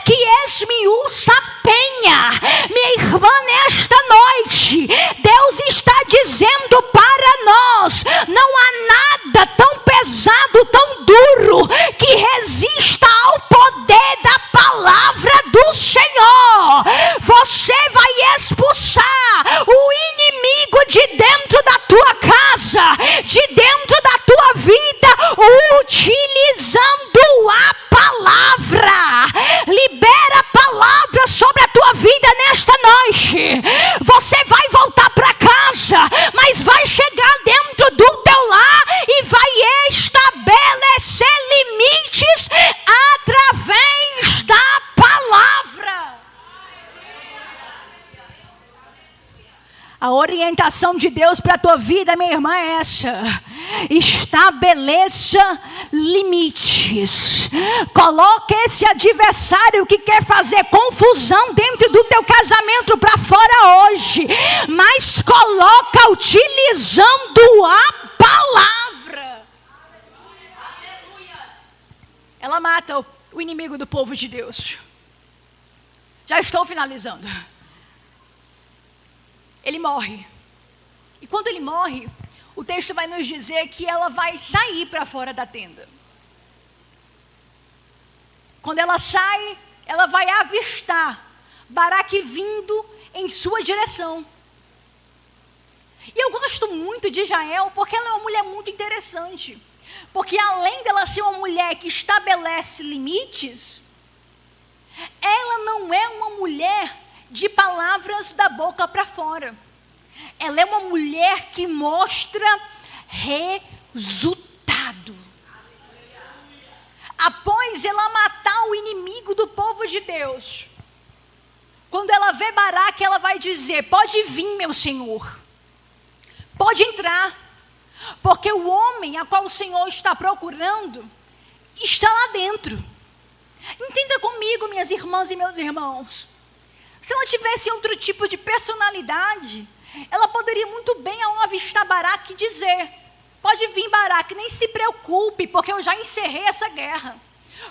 que esmiuça a penha. Minha irmã, nesta noite, Deus está dizendo para nós: não há nada tão pesado, tão duro, que resista ao poder da palavra do Senhor. Você vai expulsar o inimigo de dentro da tua casa, de dentro da tua vida, utilizando a palavra. Libera a palavra sobre a tua vida nesta noite. Você vai voltar para casa, mas vai chegar dentro do teu lar e vai estabelecer limites através da palavra. A orientação de Deus para a tua vida, minha irmã, é essa: estabeleça limites. Coloque esse adversário que quer fazer confusão dentro do teu casamento para fora hoje, mas coloca utilizando a palavra. Ela mata o inimigo do povo de Deus. Já estou finalizando. Ele morre. E quando ele morre, o texto vai nos dizer que ela vai sair para fora da tenda. quando ela sai, ela vai avistar Baraque vindo em sua direção. E eu gosto muito de Jael porque ela é uma mulher muito interessante. Porque além dela ser uma mulher que estabelece limites, ela não é uma mulher de palavras da boca para fora. Ela é uma mulher que mostra resultado. Após ela matar o inimigo do povo de Deus, quando ela vê Baraque, ela vai dizer: pode vir, meu senhor, pode entrar, porque o homem a qual o Senhor está procurando está lá dentro. Entenda comigo, minhas irmãs e meus irmãos, se ela tivesse outro tipo de personalidade, ela poderia muito bem, ao avistar Baraque, dizer: pode vir, Baraque, nem se preocupe, porque eu já encerrei essa guerra.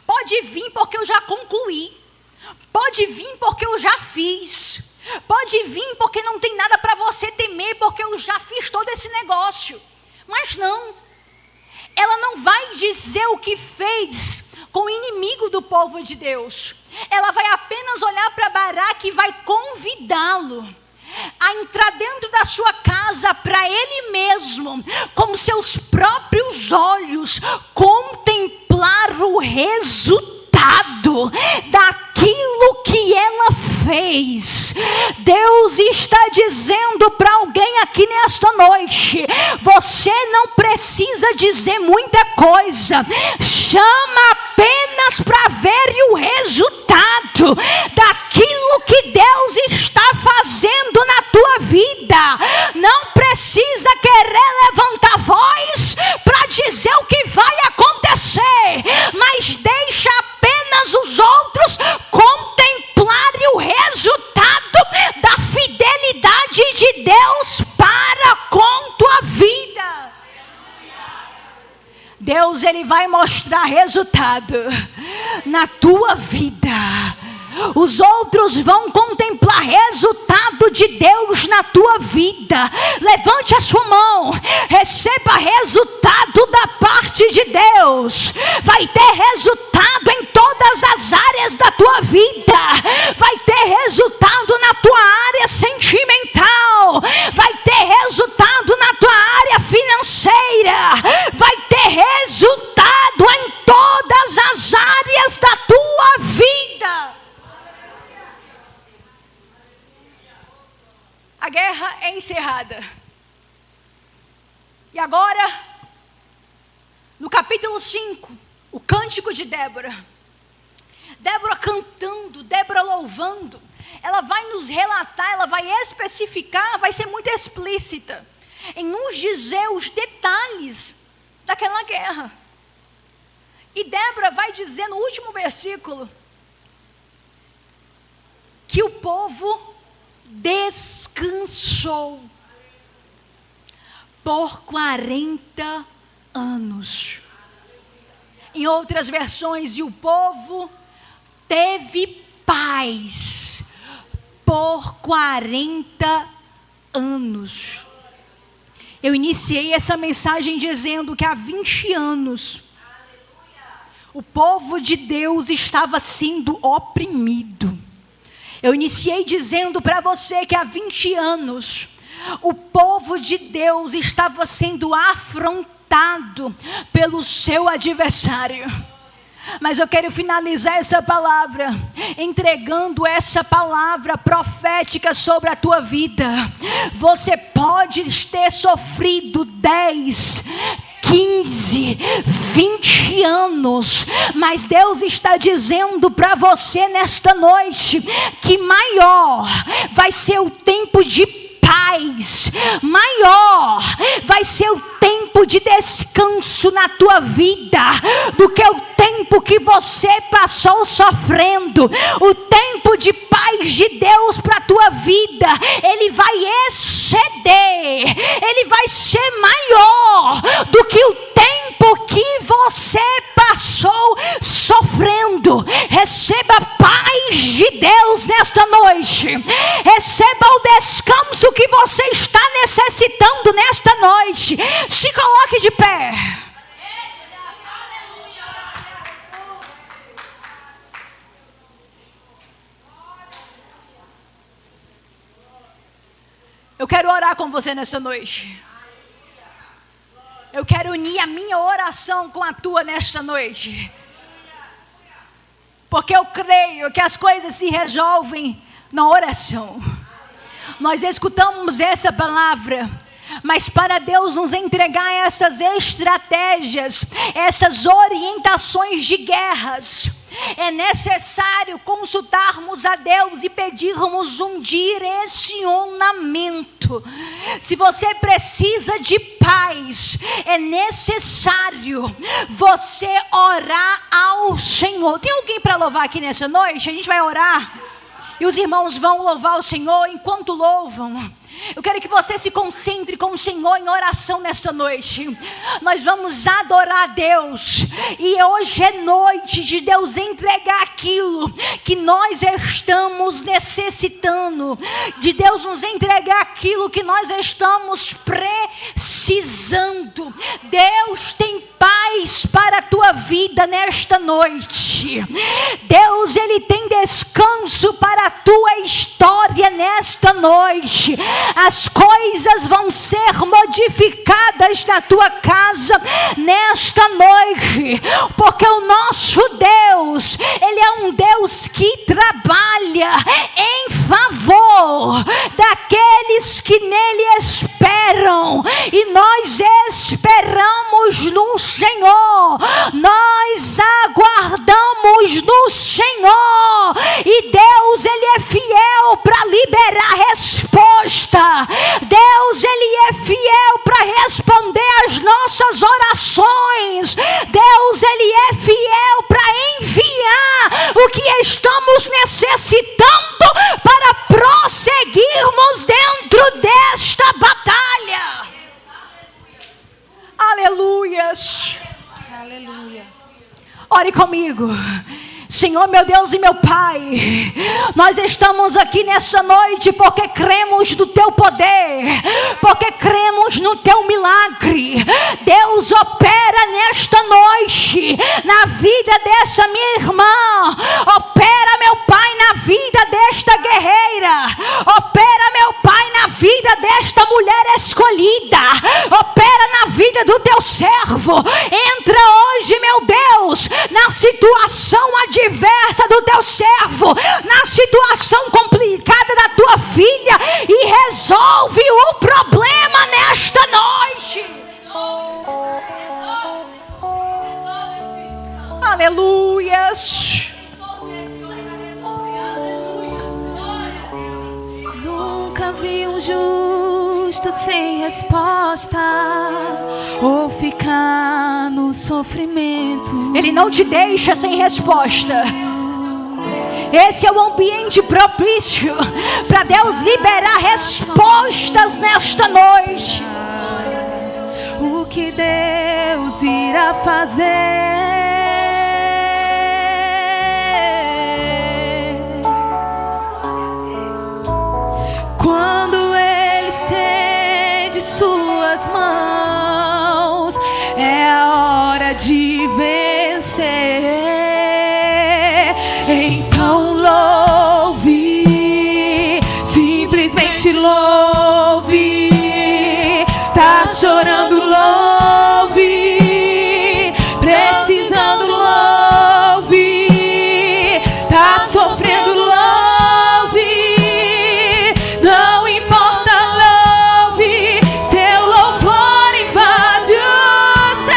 Pode vir, porque eu já concluí. Pode vir, porque eu já fiz. Pode vir, porque não tem nada para você temer, porque eu já fiz todo esse negócio. Mas não, ela não vai dizer o que fez com o inimigo do povo de Deus. Ela vai apenas olhar para Baraque e vai convidá-lo a entrar dentro da sua casa para ele mesmo, com seus próprios olhos, contemplar o resultado daquilo que ela fez. Deus está dizendo para alguém aqui nesta noite: você não precisa dizer muita coisa, chama apenas para ver o resultado daquilo que Deus está fazendo na tua vida. Não precisa querer levantar voz para dizer o que vai acontecer, mas deixa apenas os outros contemplarem o resultado da fidelidade de Deus para com tua vida. Deus, ele vai mostrar resultado na tua vida. Os outros vão contemplar resultado de Deus na tua vida. Levante a sua mão, receba resultado da parte de Deus. Vai ter resultado em todas as áreas da tua vida. Vai ter resultado na tua área sentimental. Vai ter resultado na tua área financeira. Vai ter resultado em todas as áreas da tua vida. A guerra é encerrada. E agora, no capítulo 5, o cântico de Débora. Débora cantando, Débora louvando. Ela vai nos relatar, ela vai especificar, vai ser muito explícita em nos dizer os detalhes daquela guerra. E Débora vai dizer no último versículo que o povo descansou por 40 anos. Em outras versões, e o povo teve paz por 40 anos. Eu iniciei essa mensagem dizendo que há 20 anos o povo de Deus estava sendo oprimido. Eu iniciei dizendo para você que há 20 anos o povo de Deus estava sendo afrontado pelo seu adversário. Mas eu quero finalizar essa palavra entregando essa palavra profética sobre a tua vida. Você pode ter sofrido 10, 15, 20 anos, mas Deus está dizendo para você nesta noite que maior vai ser o tempo de paz, maior vai ser o tempo de descanso na tua vida do que o tempo que você passou sofrendo. O tempo de paz de Deus para a tua vida, ele vai exceder, ele vai ser maior do que o tempo que você passou sofrendo. Receba a paz de Deus nesta noite, receba o descanso que você está necessitando nesta noite. Se coloque de pé. Eu quero orar com você nessa noite. Eu quero unir a minha oração com a tua nesta noite. Porque eu creio que as coisas se resolvem na oração. Nós escutamos essa palavra, mas para Deus nos entregar essas estratégias, essas orientações de guerras, é necessário consultarmos a Deus e pedirmos um direcionamento. Se você precisa de paz, é necessário você orar ao Senhor. Tem alguém para louvar aqui nessa noite? A gente vai orar e os irmãos vão louvar o Senhor. Enquanto louvam, eu quero que você se concentre com o Senhor em oração nesta noite. Nós vamos adorar a Deus. E hoje é noite de Deus entregar aquilo que nós estamos necessitando. De Deus nos entregar aquilo que nós estamos precisando. Deus tem paz para a tua vida nesta noite. Deus, Ele tem descanso para a tua história nesta noite. As coisas vão ser modificadas na tua casa nesta noite, porque o nosso Deus, Ele é um Deus que trabalha em favor daqueles que nele esperam, e nós esperamos no Senhor, nós aguardamos no Senhor, e Deus, Ele é fiel para liberar resposta. Deus, Ele é fiel para responder as nossas orações. Deus, Ele é fiel para enviar o que estamos necessitando para prosseguirmos dentro desta batalha. Aleluias. Aleluia. Ore comigo. Senhor, meu Deus e meu Pai, nós estamos aqui nessa noite porque cremos no Teu poder, porque cremos no Teu milagre. Deus, opera nesta noite na vida dessa minha irmã, opera, meu Pai, na vida desta guerreira, opera, meu Pai, na vida desta mulher escolhida, opera na vida do Teu servo. Entra hoje, meu Deus, na situação adversa do teu servo, na situação complicada da tua filha, e resolve o problema nesta noite. Aleluias. Nunca vi um justo sem resposta ou ficar no sofrimento. Ele não te deixa sem resposta. Esse é o ambiente propício para Deus liberar respostas nesta noite. O que Deus irá fazer? Quando Ele estende suas mãos, é a hora de vencer. Então louve, simplesmente louve. Tá chorando, louve. Precisando, louve. Tá sofrendo, louve. Não importa, louve. Seu louvor invade o céu.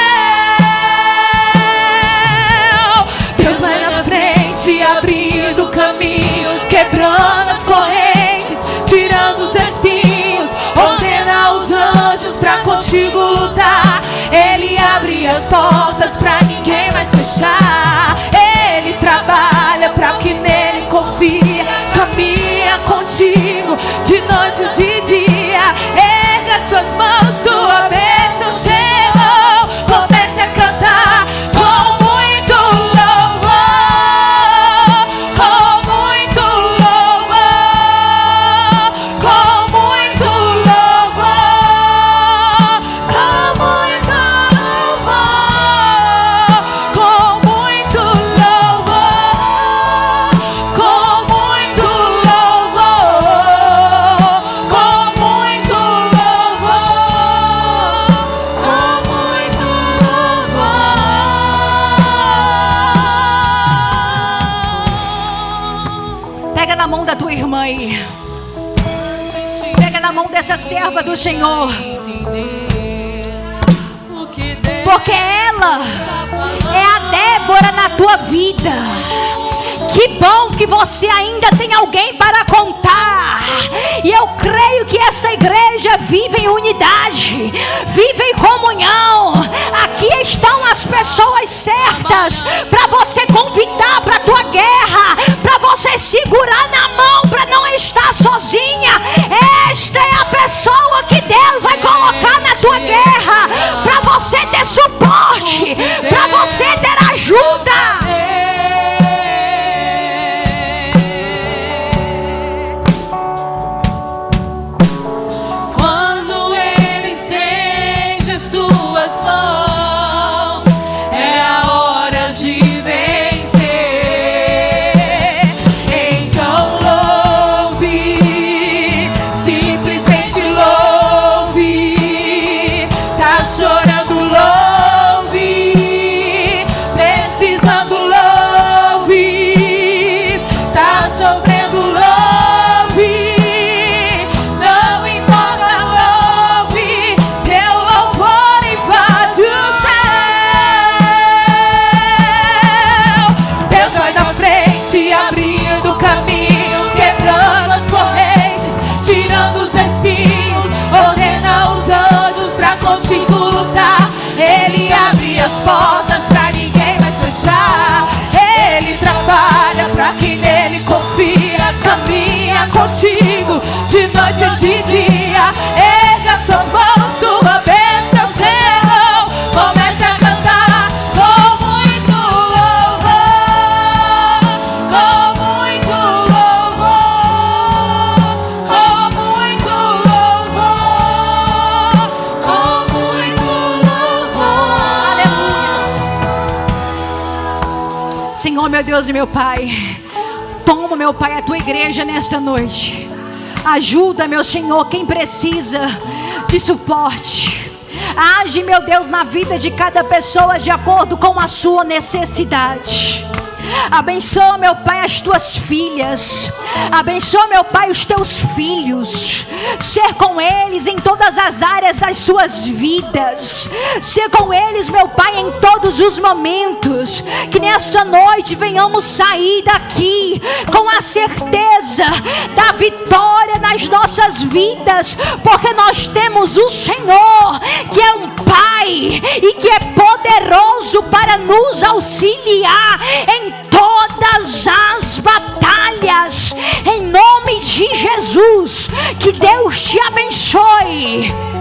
Deus vai na frente, abrindo caminhos, quebrando as correntes, tirando os espinhos, ordena os anjos pra contigo lutar. Ele abre as portas pra ninguém mais fechar. Ele trabalha pra que nele confia, caminha contigo de noite ou de dia. Erga suas mãos, sua bênção chegou. Comece a cantar com muito louvor, com muito louvor, com muito louvor, com muito louvor, com muito irmã aí. Pega na mão dessa serva do Senhor. Porque ela é a Débora na tua vida. Que bom que você ainda tem alguém para contar. E eu creio que essa igreja vive em unidade, vive em comunhão. Aqui estão as pessoas certas para você convidar para a tua guerra, para você segurar na mão para não estar sozinha. Esta é a pessoa que Deus vai colocar na tua guerra, para você ter suporte, para você ter ajuda. As portas pra ninguém mais fechar. Ele trabalha pra quem nele confia. Caminha contigo de noite e de dia. Erga suas mãos, tua bênção chegou. Comece a cantar com muito louvor, com muito louvor, com muito louvor, com muito louvor. Senhor, meu Deus e meu Pai, toma, meu Pai, a tua igreja nesta noite. Ajuda, meu Senhor, quem precisa de suporte. Age, meu Deus, na vida de cada pessoa de acordo com a sua necessidade. Abençoa, meu Pai, as tuas filhas. Abençoa, meu Pai, os teus filhos. Ser com eles em todas as áreas das suas vidas. Ser com eles, meu Pai, em todos os momentos. Que nesta noite venhamos sair daqui com a certeza da vitória nas nossas vidas. Porque nós temos o Senhor, que é um Pai e que é poderoso para nos auxiliar em todas as batalhas. Em nome de Jesus, que Deus te abençoe.